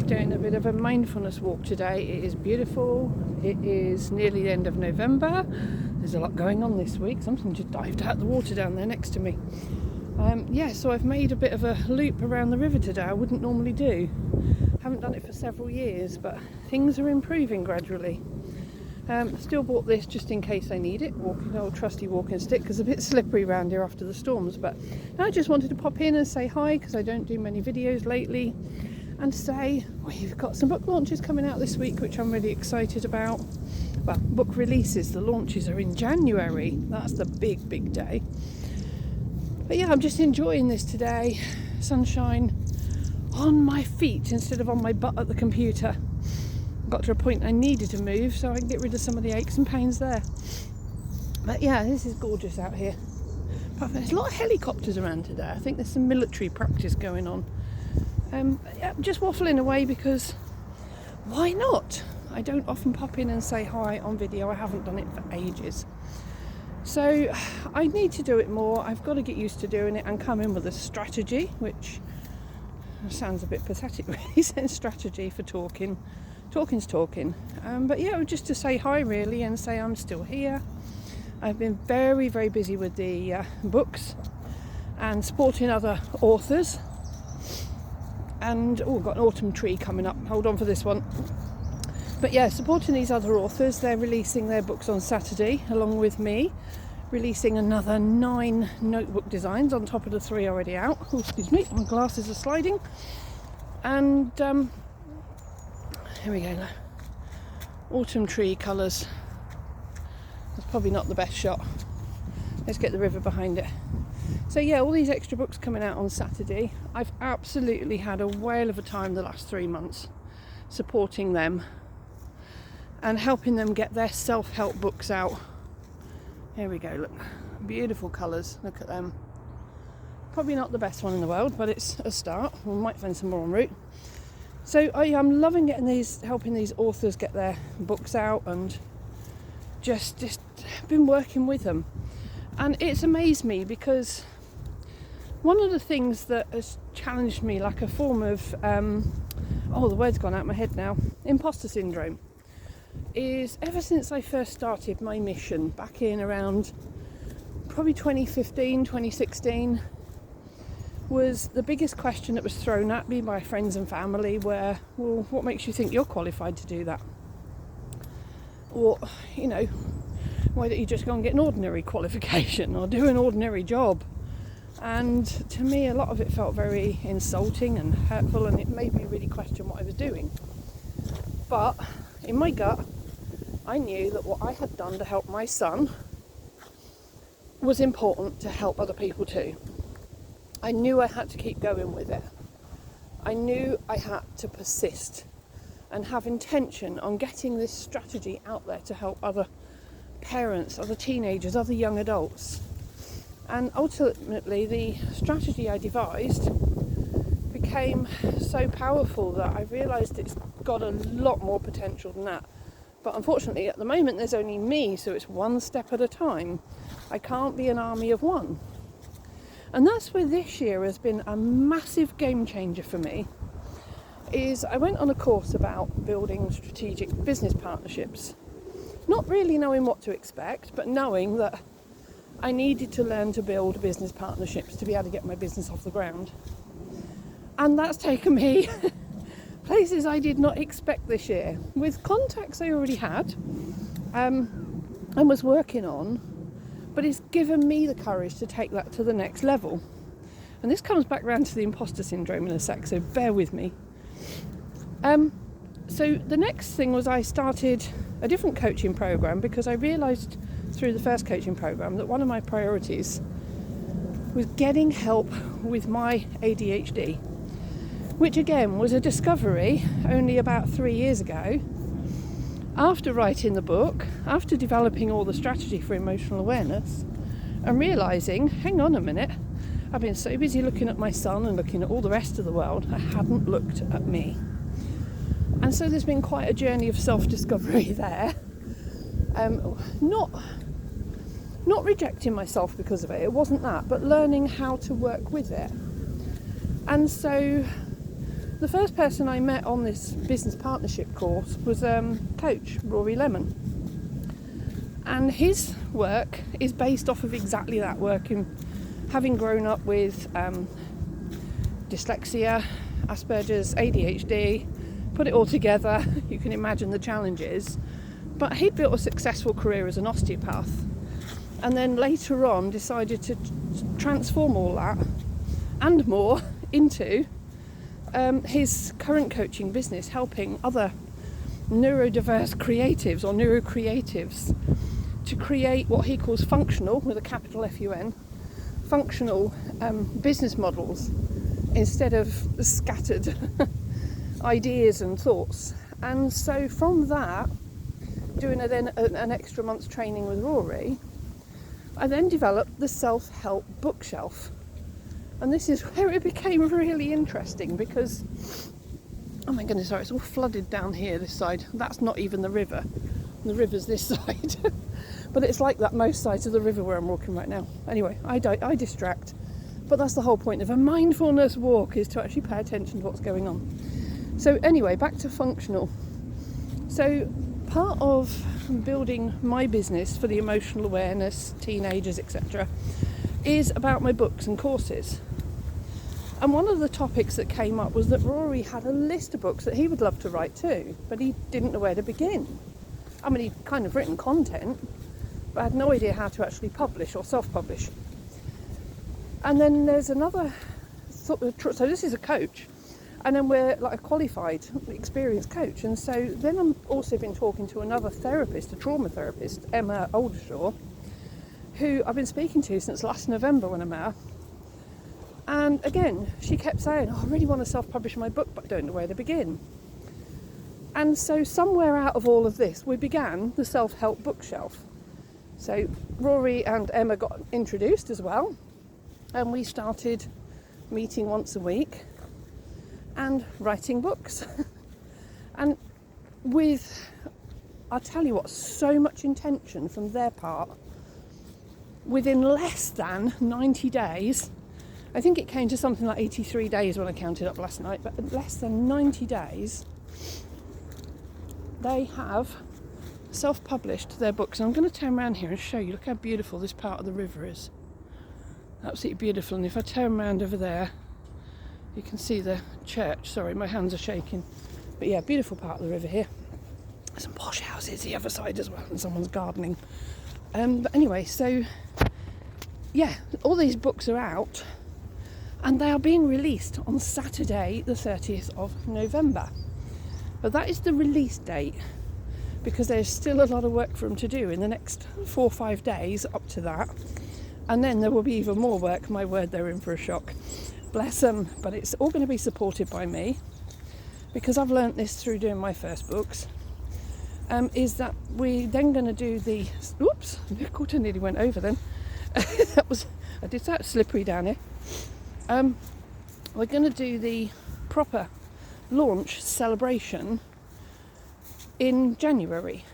Doing a bit of a mindfulness walk today. It is beautiful. It is nearly the end of November. There's a lot going on this week. Something just dived out of the water down there next to me. So I've made a bit of a loop around the river today. I wouldn't normally do. Haven't done it for several years, but things are improving gradually. Still bought this just in case I need it. Walking, old trusty walking stick, because it's a bit slippery around here after the storms. But I just wanted to pop in and say hi, because I don't do many videos lately, and say we've got some book launches coming out this week, which I'm really excited about. Well, book releases, the launches are in January. That's the big day. But yeah, I'm just enjoying this today. Sunshine on my feet instead of on my butt at the computer. Got to a point I needed to move so I can get rid of some of the aches and pains there. But yeah, this is gorgeous out here. There's a lot of helicopters around today. I think there's some military practice going on. Just waffling away because why not? I don't often pop in and say hi on video. I haven't done it for ages. So I need to do it more. I've got to get used to doing it and come in with a strategy, which sounds a bit pathetic really, saying strategy for talking. Talking's talking. But yeah, just to say hi really and say I'm still here. I've been very busy with the books and supporting other authors. And got an autumn tree coming up. Hold on for this one. But yeah, supporting these other authors. They're releasing their books on Saturday along with me. Releasing another 9 notebook designs on top of the 3 already out. Oh, excuse me, my glasses are sliding. And here we go now. Autumn tree colours. That's probably not the best shot. Let's get the river behind it. So yeah, all these extra books coming out on Saturday. I've absolutely had a whale of a time the last 3 months supporting them and helping them get their self-help books out. Here we go, look. Beautiful colours, look at them. Probably not the best one in the world, but it's a start. We might find some more en route. So I'm loving helping these authors get their books out and just been working with them. And it's amazed me because one of the things that has challenged me, like a form of, the word's gone out my head now, imposter syndrome, is ever since I first started my mission back in around probably 2015, 2016, was the biggest question that was thrown at me by friends and family were, well, what makes you think you're qualified to do that? Or, why don't you just go and get an ordinary qualification or do an ordinary job? And to me, a lot of it felt very insulting and hurtful, and it made me really question what I was doing. But in my gut, I knew that what I had done to help my son was important to help other people too. I knew I had to keep going with it. I knew I had to persist and have intention on getting this strategy out there to help other parents, other teenagers, other young adults. And ultimately the strategy I devised became so powerful that I realised it's got a lot more potential than that. But unfortunately at the moment there's only me, so it's one step at a time. I can't be an army of one. And that's where this year has been a massive game changer for me. Is I went on a course about building strategic business partnerships. Not really knowing what to expect, but knowing that I needed to learn to build business partnerships to be able to get my business off the ground. And that's taken me places I did not expect this year, with contacts I already had and was working on, but it's given me the courage to take that to the next level. And this comes back round to the imposter syndrome in a sec, so bear with me. So the next thing was I started a different coaching program because I realised through the first coaching program that one of my priorities was getting help with my ADHD, which again was a discovery only about 3 years ago, after writing the book, after developing all the strategy for emotional awareness, and realising, hang on a minute, I've been so busy looking at my son and looking at all the rest of the world, I hadn't looked at me. And so there's been quite a journey of self-discovery there. Not rejecting myself because of it, it wasn't that, but learning how to work with it. And so the first person I met on this business partnership course was Coach Rory Lemon. And his work is based off of exactly that work, in having grown up with dyslexia, Asperger's, ADHD, put it all together. You can imagine the challenges. But he built a successful career as an osteopath, and then later on decided to transform all that and more into his current coaching business, helping other neurodiverse creatives or neurocreatives to create what he calls functional, with a capital F-U-N, functional business models instead of scattered ideas and thoughts. And so from that, doing an extra month's training with Rory, I then developed the self-help bookshelf. And this is where it became really interesting, because, oh my goodness, sorry, it's all flooded down here, this side. That's not even the river. The river's this side. But it's like that most sides of the river where I'm walking right now. Anyway, I distract. But that's the whole point of a mindfulness walk, is to actually pay attention to what's going on. So anyway, back to functional. So part of building my business for the emotional awareness, teenagers, etc., is about my books and courses. And one of the topics that came up was that Rory had a list of books that he would love to write too, but he didn't know where to begin. I mean, he'd kind of written content, but had no idea how to actually publish or self-publish. And then there's another, so this is a coach, and then we're like a qualified, experienced coach. And so then I've also been talking to another therapist, a trauma therapist, Emma Oldershaw, who I've been speaking to since last November when I met her. And again, she kept saying, I really want to self-publish my book, but I don't know where to begin. And so somewhere out of all of this, we began the self-help bookshelf. So Rory and Emma got introduced as well, and we started meeting once a week and writing books. And with, I'll tell you what, so much intention from their part. Within less than 90 days, I think it came to something like 83 days when I counted up last night, but in less than 90 days, they have self-published their books. And I'm going to turn around here and show you, look how beautiful this part of the river is. Absolutely beautiful. And if I turn around over there, you can see the church. Sorry, my hands are shaking. But yeah, beautiful part of the river here. Some posh houses the other side as well, and someone's gardening. But anyway, so yeah, all these books are out, and they are being released on Saturday the 30th of November. But that is the release date, because there's still a lot of work for them to do in the next 4 or 5 days up to that. And then there will be even more work. My word, they're in for a shock. Bless them. But it's all going to be supported by me, because I've learnt this through doing my first books, is that we're then going to do the... Oops, I thought I nearly went over then. I did that slippery down here. We're going to do the proper launch celebration in January.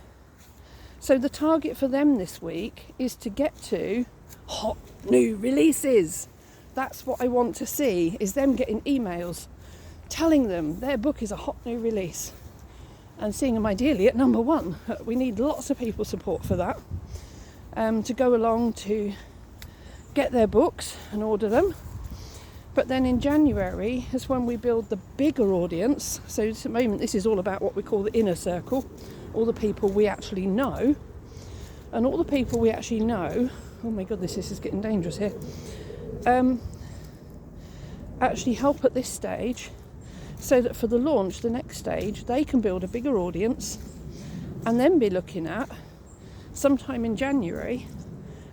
So the target for them this week is to get to hot new releases. That's what I want to see, is them getting emails telling them their book is a hot new release, and seeing them ideally at number 1. We need lots of people support for that, to go along to get their books and order them. But then in January is when we build the bigger audience. So at the moment, this is all about what we call the inner circle, all the people we actually know. And all the people we actually know, oh my goodness, this is getting dangerous here, actually help at this stage, so that for the launch, the next stage, they can build a bigger audience, and then be looking at sometime in January,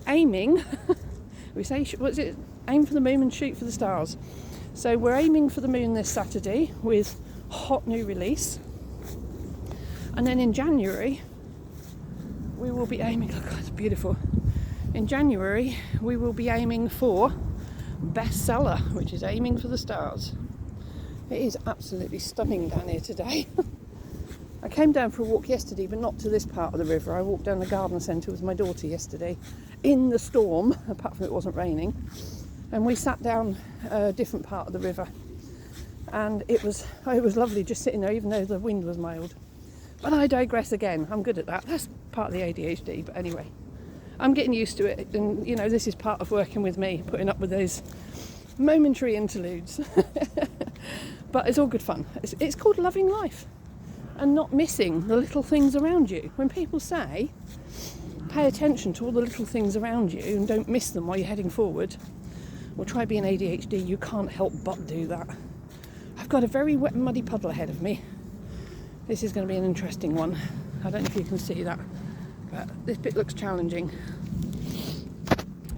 aiming, we say, what's it? Aim for the moon and shoot for the stars. So we're aiming for the moon this Saturday with hot new release. And then in January, we will be aiming, look, it's beautiful. In January, we will be aiming for bestseller, which is aiming for the stars. It is absolutely stunning down here today. I came down for a walk yesterday, but not to this part of the river. I walked down the garden centre with my daughter yesterday in the storm, apart from it wasn't raining. And we sat down a different part of the river. And it was lovely just sitting there, even though the wind was mild. But I digress again. I'm good at that. That's part of the ADHD. But anyway, I'm getting used to it. And, this is part of working with me, putting up with those momentary interludes. But it's all good fun. It's called loving life and not missing the little things around you. When people say, pay attention to all the little things around you and don't miss them while you're heading forward, well, try being ADHD. You can't help but do that. I've got a very wet and muddy puddle ahead of me. This is going to be an interesting one. I don't know if you can see that, but this bit looks challenging.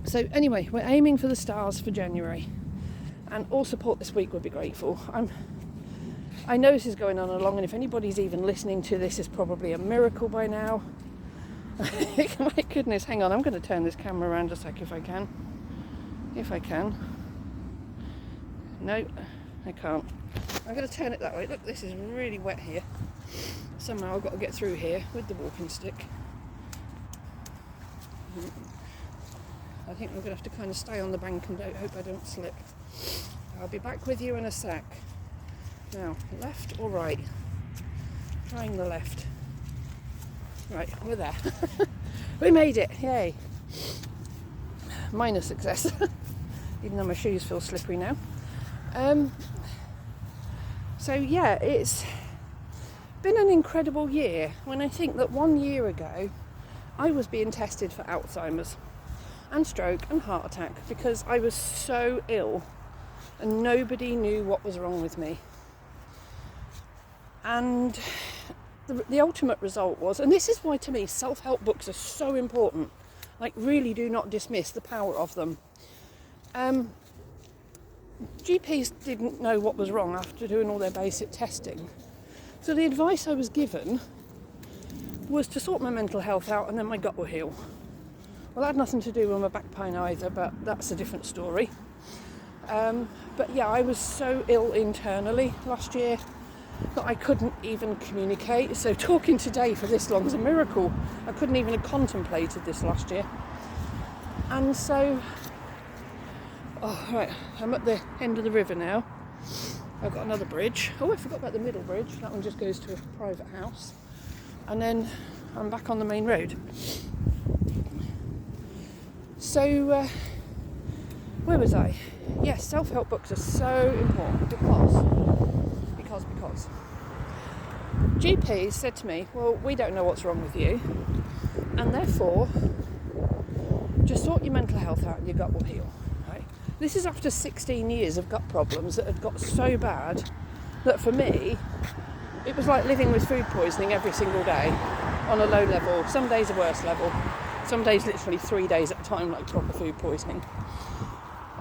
So anyway, we're aiming for the stars for January, and all support this week would be grateful. I know this is going on along, and if anybody's even listening to this, it's probably a miracle by now. My goodness, hang on, I'm going to turn this camera around a sec if I can. No, I can't. I'm going to turn it that way. Look, this is really wet here. Somehow I've got to get through here with the walking stick. I think I'm going to have to kind of stay on the bank and hope I don't slip. I'll be back with you in a sec. Now, left or right? Trying the left. Right, we're there. We made it, yay. Minor success, even though my shoes feel slippery now. So yeah, it's been an incredible year when I think that 1 year ago I was being tested for Alzheimer's and stroke and heart attack because I was so ill and nobody knew what was wrong with me. And the ultimate result was, and this is why to me self-help books are so important, like really do not dismiss the power of them. GPs didn't know what was wrong after doing all their basic testing. So the advice I was given was to sort my mental health out and then my gut will heal. Well, that had nothing to do with my back pain either, but that's a different story. But yeah, I was so ill internally last year that I couldn't even communicate. So talking today for this long is a miracle. I couldn't even have contemplated this last year. And so, right, I'm at the end of the river now. I've got another bridge. Oh, I forgot about the middle bridge. That one just goes to a private house. And then I'm back on the main road. So, where was I? Yes, self-help books are so important because GPs said to me, well, we don't know what's wrong with you, and therefore just sort your mental health out and your gut will heal. Right? This is after 16 years of gut problems that had got so bad that for me it was like living with food poisoning every single day on a low level, some days a worse level, some days literally 3 days at a time, like proper food poisoning.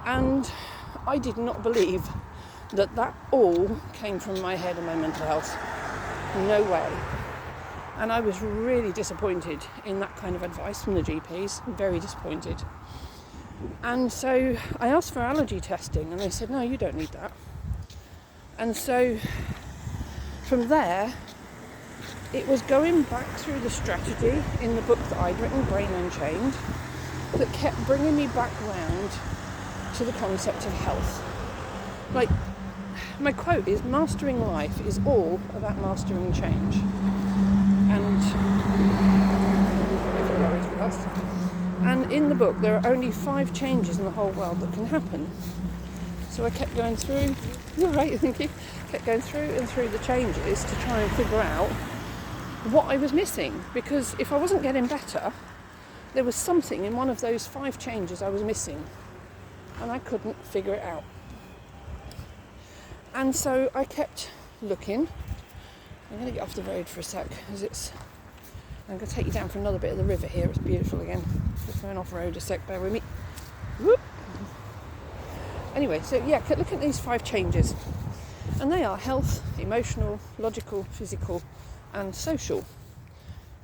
And I did not believe that all came from my head and my mental health. No way. And I was really disappointed in that kind of advice from the GPs, very disappointed. And so I asked for allergy testing and they said, no, you don't need that. And so from there, it was going back through the strategy in the book that I'd written, Brain Unchained, that kept bringing me back round to the concept of health. Like, my quote is, mastering life is all about mastering change. And in the book, there are only 5 changes in the whole world that can happen. So I kept going through, kept going through and through the changes to try and figure out what I was missing. Because if I wasn't getting better, there was something in one of those 5 changes I was missing. And I couldn't figure it out. And so I kept looking. I'm going to get off the road for a sec, because I'm going to take you down for another bit of the river here. It's beautiful again. Just going off road a sec, bear with me. Whoop. Anyway, so yeah, look at these 5 changes. And they are health, emotional, logical, physical, and social.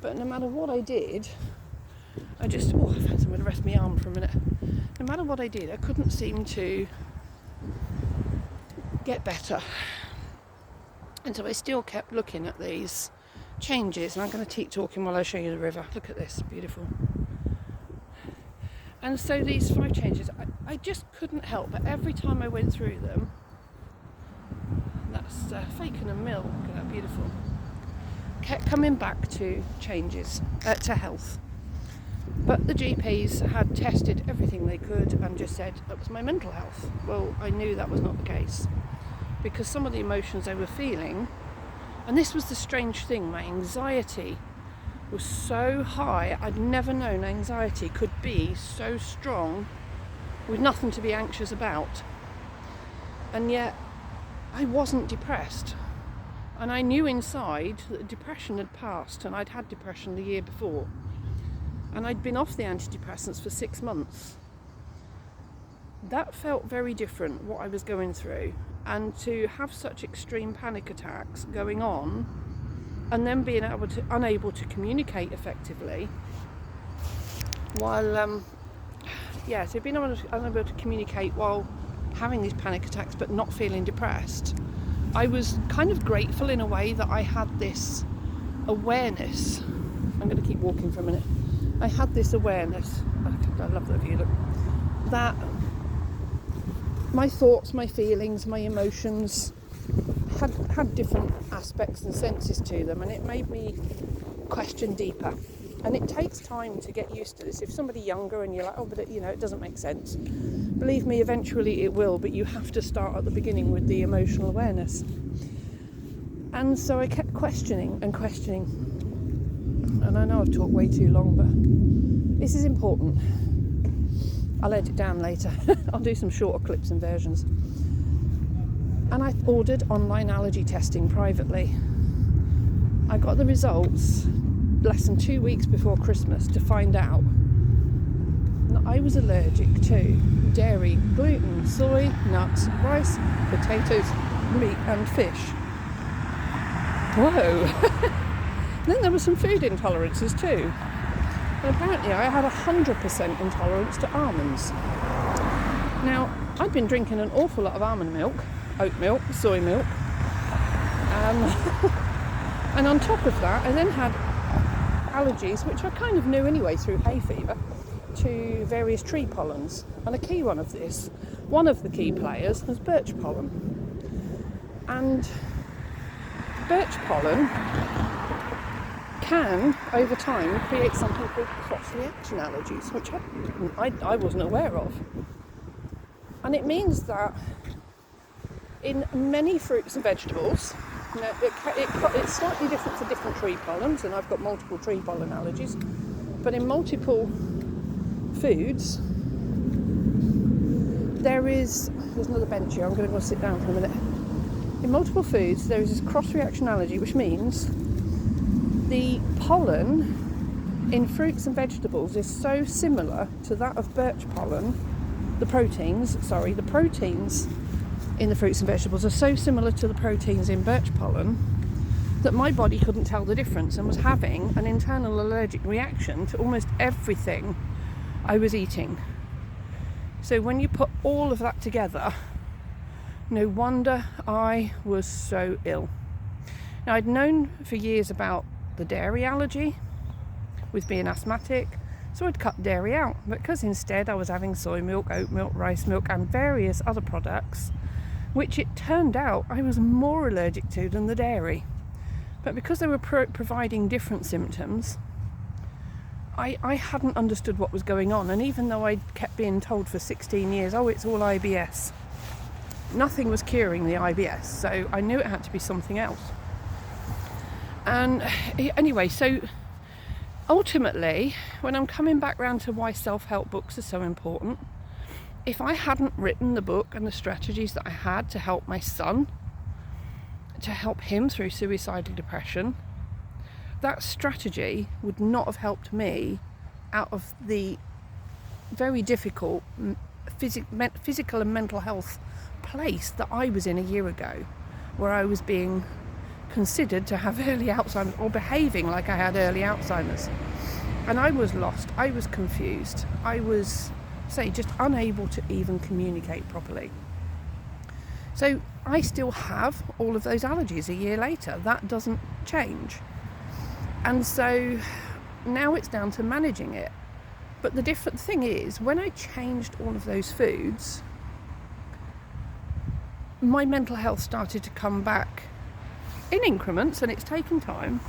But no matter what I did, I found somewhere to rest my arm for a minute. No matter what I did, I couldn't seem to get better. And so I still kept looking at these changes, and I'm going to keep talking while I show you the river. Look at this, beautiful. And so these 5 changes, I just couldn't help, but every time I went through them, that's Faken and Mill. Look at that, beautiful. Kept coming back to changes, to health. But the GPs had tested everything they could and just said that was my mental health. Well, I knew that was not the case, because some of the emotions I were feeling, and this was the strange thing, my anxiety was so high. I'd never known anxiety could be so strong with nothing to be anxious about. And yet I wasn't depressed. And I knew inside that depression had passed, and I'd had depression the year before. And I'd been off the antidepressants for 6 months. That felt very different, what I was going through. And to have such extreme panic attacks going on, and then being unable to communicate effectively, while, so being unable to communicate while having these panic attacks but not feeling depressed, I was kind of grateful in a way that I had this awareness. I'm going to keep walking for a minute. I had this awareness, I love that view, look, that my thoughts, my feelings, my emotions had different aspects and senses to them, and it made me question deeper. And it takes time to get used to this. If somebody younger and you're like, oh, but it doesn't make sense. Believe me, eventually it will, but you have to start at the beginning with the emotional awareness. And so I kept questioning. And I know I've talked way too long, but this is important. I'll edit down later. I'll do some shorter clips and versions. And I ordered online allergy testing privately. I got the results less than 2 weeks before Christmas to find out that I was allergic to dairy, gluten, soy, nuts, rice, potatoes, meat and fish. Whoa! Then there were some food intolerances too. And apparently I had 100% intolerance to almonds. Now, I'd been drinking an awful lot of almond milk, oat milk, soy milk. And on top of that, I then had allergies, which I kind of knew anyway through hay fever, to various tree pollens. And a key one of the key players was birch pollen. And birch pollen can, over time, create something called cross-reaction allergies, which I wasn't aware of. And it means that in many fruits and vegetables, it's slightly different for different tree pollens, and I've got multiple tree pollen allergies, but in multiple foods, there's another bench here, I'm going to go sit down for a minute. In multiple foods, there is this cross-reaction allergy, which means the pollen in fruits and vegetables is so similar to that of birch pollen. The proteins in the fruits and vegetables are so similar to the proteins in birch pollen that my body couldn't tell the difference and was having an internal allergic reaction to almost everything I was eating. So when you put all of that together, no wonder I was so ill. Now, I'd known for years about the dairy allergy with being asthmatic, so I'd cut dairy out, because instead I was having soy milk, oat milk, rice milk and various other products, which it turned out I was more allergic to than the dairy. But because they were providing different symptoms, I hadn't understood what was going on. And even though I kept being told for 16 years, oh, it's all IBS, nothing was curing the IBS, so I knew it had to be something else. And anyway, so ultimately, when I'm coming back round to why self-help books are so important, if I hadn't written the book and the strategies that I had to help my son, to help him through suicidal depression, that strategy would not have helped me out of the very difficult physical and mental health place that I was in a year ago, where I was being considered to have early Alzheimer's, or behaving like I had early Alzheimer's. And I was lost, I was confused, I was, just unable to even communicate properly. So I still have all of those allergies a year later. That doesn't change. And so now it's down to managing it. But the different thing is, when I changed all of those foods, my mental health started to come back in increments, and it's taken time,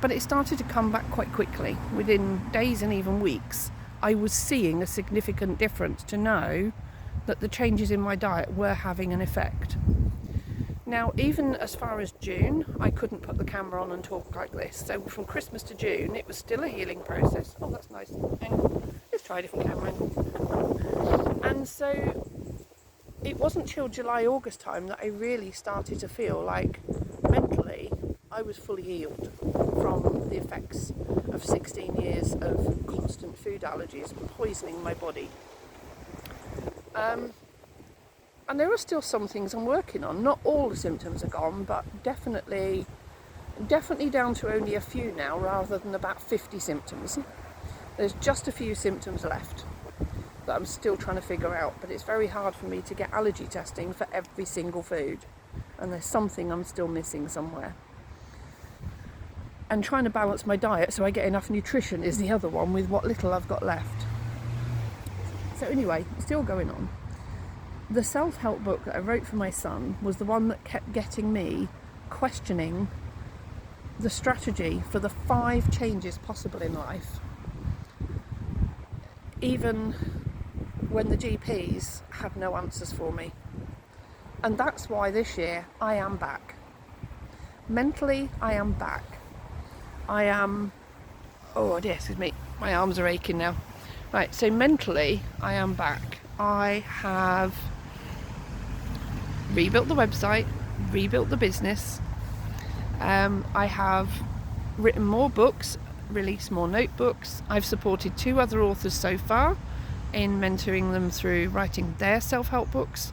but it started to come back quite quickly. Within days and even weeks, I was seeing a significant difference to know that the changes in my diet were having an effect. Now, even as far as June, I couldn't put the camera on and talk like this. So from Christmas to June, it was still a healing process. Oh, that's nice. Let's try a different camera angle. And so it wasn't till July, August time that I really started to feel like mentally I was fully healed from the effects of 16 years of constant food allergies poisoning my body. And there are still some things I'm working on. Not all the symptoms are gone, but definitely down to only a few now, rather than about 50 symptoms. There's just a few symptoms left that I'm still trying to figure out, but it's very hard for me to get allergy testing for every single food, and there's something I'm still missing somewhere. And trying to balance my diet so I get enough nutrition is the other one, with what little I've got left. So anyway, still going on. The self-help book that I wrote for my son was the one that kept getting me questioning the strategy for the 5 changes possible in life, even when the GPs had no answers for me. And that's why this year I am back. Mentally, I am back. I am... Oh dear, excuse me, my arms are aching now. Right, so mentally, I am back. I have rebuilt the website, rebuilt the business. I have written more books, released more notebooks. I've supported 2 other authors so far in mentoring them through writing their self-help books.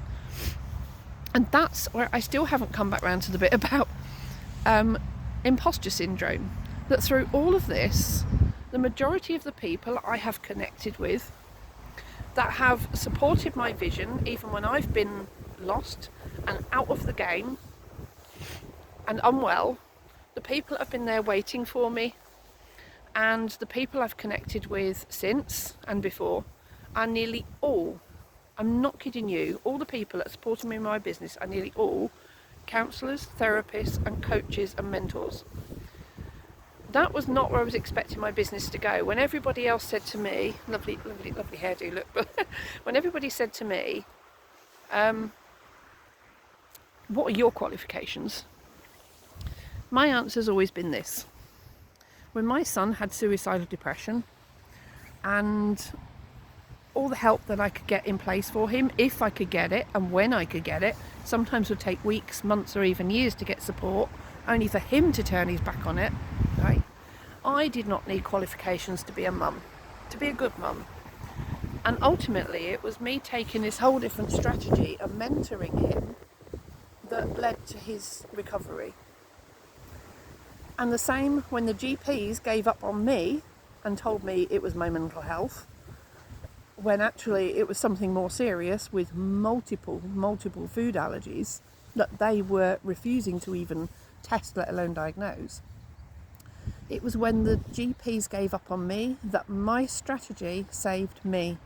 And that's where I still haven't come back around to the bit about imposter syndrome. That through all of this, the majority of the people I have connected with that have supported my vision, even when I've been lost and out of the game and unwell, the people that have been there waiting for me, and the people I've connected with since and before, are nearly all, I'm not kidding you, all the people that supported me in my business are nearly all counsellors, therapists and coaches and mentors. That was not where I was expecting my business to go. When everybody else said to me, lovely hairdo, look, but when everybody said to me, what are your qualifications? My answer's always been this. When my son had suicidal depression, and all the help that I could get in place for him, if I could get it and when I could get it, sometimes would take weeks, months or even years to get support, only for him to turn his back on it, right? I did not need qualifications to be a mum, to be a good mum. And ultimately it was me taking this whole different strategy and mentoring him that led to his recovery. And the same when the GPs gave up on me and told me it was my mental health, when actually it was something more serious with multiple food allergies that they were refusing to even test, let alone diagnose. It was when the GPs gave up on me that my strategy saved me.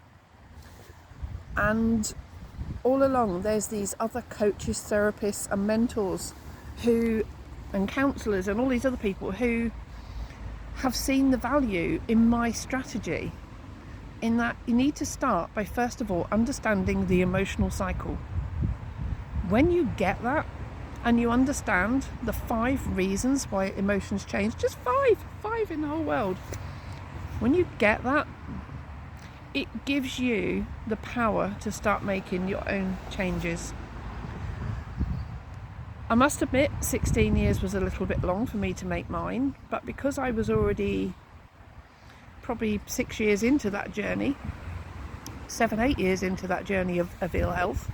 And all along there's these other coaches, therapists and mentors and counsellors and all these other people who have seen the value in my strategy, in that you need to start by first of all understanding the emotional cycle. When you get that and you understand the 5 reasons why emotions change, just 5 in the whole world, when you get that, it gives you the power to start making your own changes. I must admit 16 years was a little bit long for me to make mine, but because I was already probably 6 years into that journey, 7-8 years into that journey of ill health,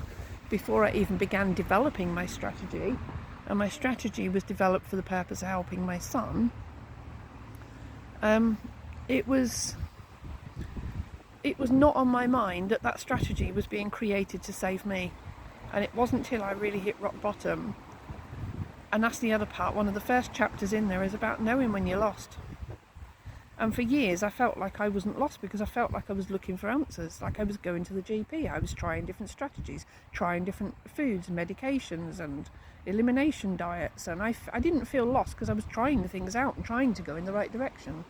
before I even began developing my strategy, and my strategy was developed for the purpose of helping my son, it was not on my mind that strategy was being created to save me. And it wasn't till I really hit rock bottom, and that's the other part, one of the first chapters in there is about knowing when you're lost. And for years I felt like I wasn't lost, because I felt like I was looking for answers, like I was going to the GP. I was trying different strategies, trying different foods and medications and elimination diets, and I didn't feel lost because I was trying things out and trying to go in the right direction.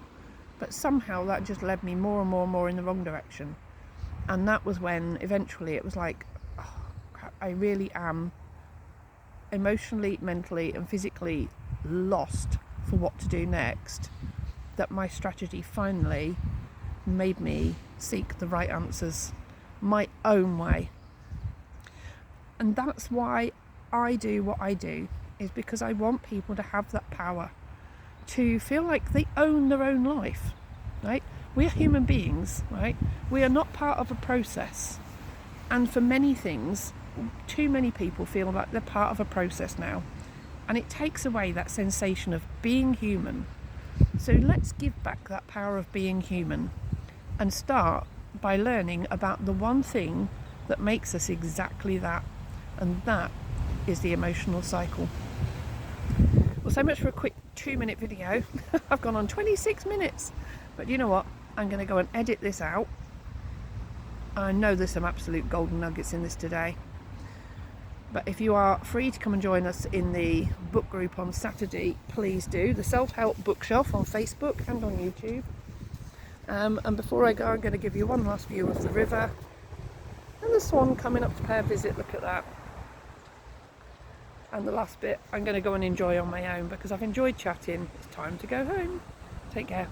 But somehow that just led me more and more and more in the wrong direction. And that was when eventually it was like, oh, I really am emotionally, mentally and physically lost for what to do next, that my strategy finally made me seek the right answers my own way. And that's why I do what I do, is because I want people to have that power to feel like they own their own life, right? We're human beings, right? We are not part of a process. And for many things, too many people feel like they're part of a process now. And it takes away that sensation of being human. So let's give back that power of being human and start by learning about the one thing that makes us exactly that. And that is the emotional cycle. Well, so much for a quick 2-minute video. I've gone on 26 minutes. But you know what? I'm going to go and edit this out. I know there's some absolute golden nuggets in this today. But if you are free to come and join us in the book group on Saturday, please do. The Self-Help Bookshelf on Facebook and on YouTube. And before I go, I'm going to give you one last view of the river. And the swan coming up to pay a visit. Look at that. And the last bit I'm going to go and enjoy on my own, because I've enjoyed chatting. It's time to go home. Take care.